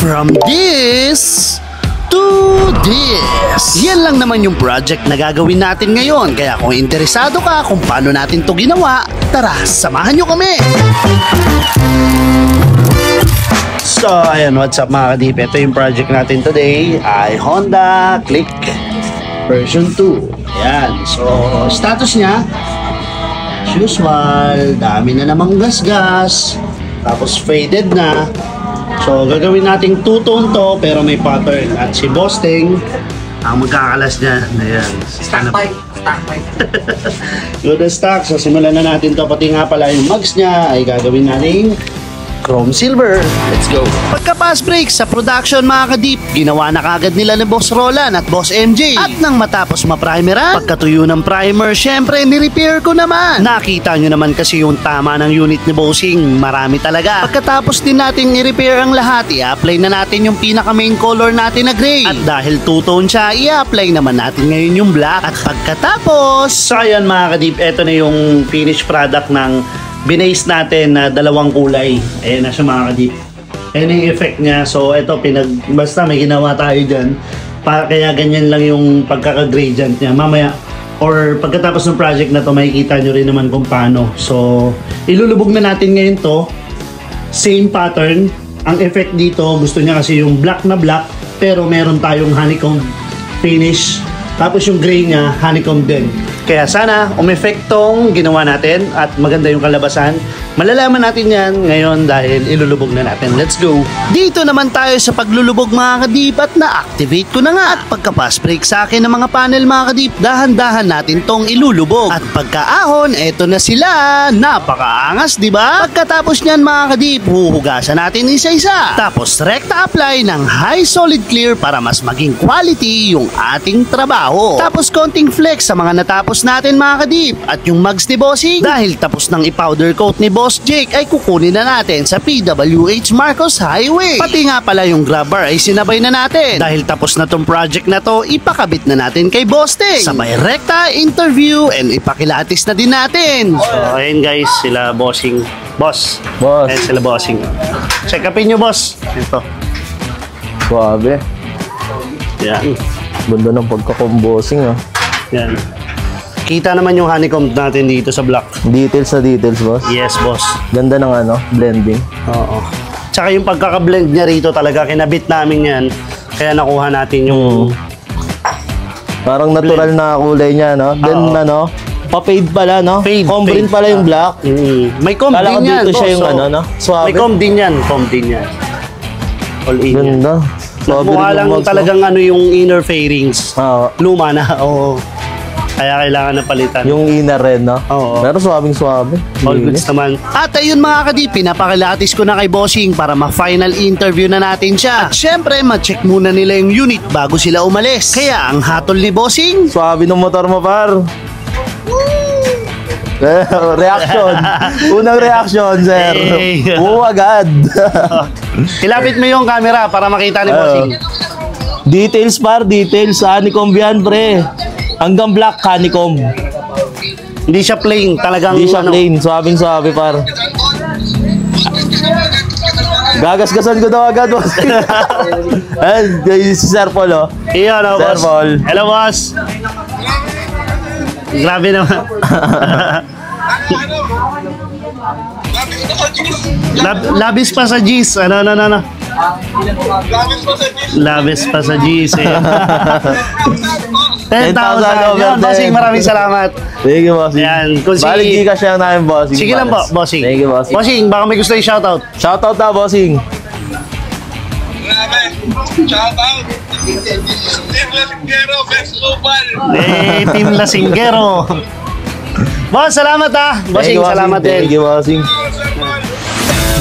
From this to this. Yan lang naman yung project na gagawin natin ngayon. Kaya kung interesado ka kung paano natin to ginawa, tara, samahan nyo kami. So, ayan, what's up mga kadip? Ito yung project natin today ay Honda Click version 2. Ayan, so status niya as usual, dami na namang gas-gas, tapos faded na. So gagawin nating two-tone to pero may pattern. At si Bosteng ang magkakalas niya. Ayan, Stock pipe. good stock. So simulan na natin to. Pati nga pala yung mugs niya ay gagawin nating chrome silver. Let's go. Pagka-pass break sa production mga kadip, ginawa na kagad nila ni Boss Roland at Boss MJ. At nang matapos ma-primeran, pagkatuyo ng primer, syempre ni-repair ko naman. Nakita nyo naman kasi yung tama ng unit ni Bossing. Marami talaga. Pagkatapos din natin i-repair ang lahat, i-apply na natin yung pinaka-main color natin na gray. At dahil two-tone siya, i-apply naman natin ngayon yung black. At pagkatapos, so ayan mga kadip, eto na yung finished product ng binase natin na dalawang kulay. Ayan na siya mga kadip. Ayan yung effect niya. So ito, basta may ginawa tayo dyan. Kaya ganyan lang yung pagkaka-gradient niya. Mamaya, or pagkatapos ng project na to, makikita nyo rin naman kung paano. So, ilulubog na natin ngayon to. Same pattern. Ang effect dito, gusto niya kasi yung black na black, pero meron tayong honeycomb finish. Tapos yung gray niya, honeycomb din. Kaya sana umepektong ginawa natin at maganda yung kalabasan. Malalaman natin yan ngayon dahil ilulubog na natin. Let's go! Dito naman tayo sa paglulubog mga kadip at na-activate ko na nga. At pagka-pass break sa akin ng mga panel mga kadip, dahan-dahan natin tong ilulubog. At pagkaahon, eto na sila. Napakaangas, di ba? Pagkatapos niyan mga kadip, huhugasan natin isa-isa. Tapos rekta apply ng high solid clear para mas maging quality yung ating trabaho. Tapos konting flex sa mga natapos natin mga kadip. At yung mugs ni Bossing, dahil tapos ng i-powder coat ni Boss Jake ay kukunin na natin sa PWH Marcos Highway. Pati nga pala yung grab bar ay sinabay na natin. Dahil tapos na tong project na to, ipakabit na natin kay Bosteng. Sabay rekta, interview, and ipakilatis na din natin. So ayun guys, sila Bossing. Boss. Ayun sila Bossing. Check upin nyo boss. Ito. Suabe. Yan. Banda ng pagkakombosing ah. Yan. Kita naman yung honeycomb natin dito sa block. Details sa details, boss. Yes, boss. Ganda ng ano, blending. Oo. Tsaka yung pagkaka-blend niya rito talaga, kinabit namin yan. Kaya nakuha natin yung... Parang natural na kulay niya, no? Then, ano, pa-fade pala, no? Fade. Comb rin pala yung black. May comb Kala din yan, dito siya boss. yung ano, no? Suabe. May comb din yan. Comb din yan. All in yan. Ganda. Mukha lang mugs, talagang ano yung inner fairings. Oo. Luma na, oo. Kaya kailangan na palitan. Yung inner red, no? Oo. Pero suabing-suabe. All goods naman. At ayun mga kadip, pinapakilatis ko na kay Bossing para ma-final interview na natin siya. At syempre, ma-check muna nila yung unit bago sila umalis. Kaya ang hatol ni Bossing, Suabe ng motor mo, par. Reaction. Unang reaction, sir. Hey. Agad. ilapit mo yung camera para makita ni Bossing. Details, par. Details. Honeycomb yan, pre. Hanggang black honeycomb. Hindi siya plain, talagang Hindi siya plain. Suabing-suabe, par. Gagasgasan ko daw agad, boss. Ayun, si Sir Paul, oh. Iyon, oh, Sir boss. Paul. Hello, boss. Grabe naman. Labis pa sa G's. Ano. Labis pa sa G's. 10,000. Yan, Bossing, maraming salamat. Thank you, bossing. Yan, kung si... Balik Gcash lang namin, bossing. Sige lang po, Bossing. Thank you, bossing. Bossing, baka may gusto yung shoutout. Shoutout na, bossing. Shoutout. Team Lasinggero, Best Global. Team Lasinggero. Boss, salamat ah. Bossing, salamat din. Thank you, bossing.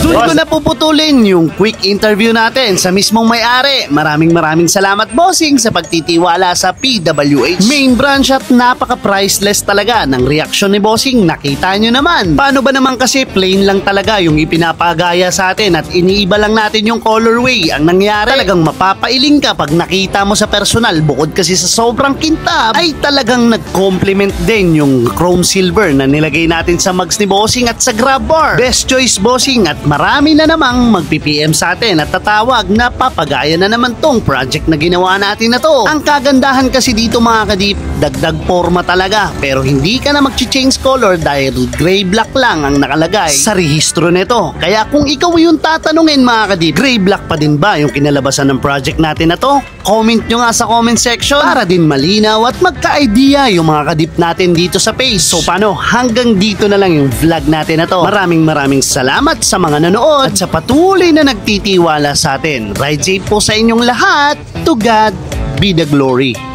Doon ko napuputulin yung quick interview natin sa mismong may-ari. Maraming salamat Bossing sa pagtitiwala sa PWH main branch at napaka-priceless talaga ng reaksyon ni Bossing. Nakita nyo naman. Paano ba naman kasi plain lang talaga yung ipinapagaya sa atin at iniiba lang natin yung colorway. Ang nangyari, talagang mapapailing ka pag nakita mo sa personal. Bukod kasi sa sobrang kintab, ay talagang nag-compliment din yung chrome silver na nilagay natin sa mugs ni Bossing at sa grab bar. Best choice Bossing at marami na namang magpi-PM sa atin at tatawag na papagaya na naman tong project na ginawa natin na to. Ang kagandahan kasi dito mga kadip, dagdag forma talaga pero hindi ka na mag-change color dahil gray black lang ang nakalagay sa rehistro nito. Kaya kung ikaw yung tatanungin mga kadip, gray black pa din ba yung kinalabasan ng project natin na to? Comment nyo nga sa comment section para din malinaw at magka-idea yung mga kadip natin dito sa page. So paano, hanggang dito na lang yung vlog natin na to. Maraming salamat sa mga nanood at sa patuloy na nagtitiwala sa atin. Ride safe po sa inyong lahat. To God be the glory.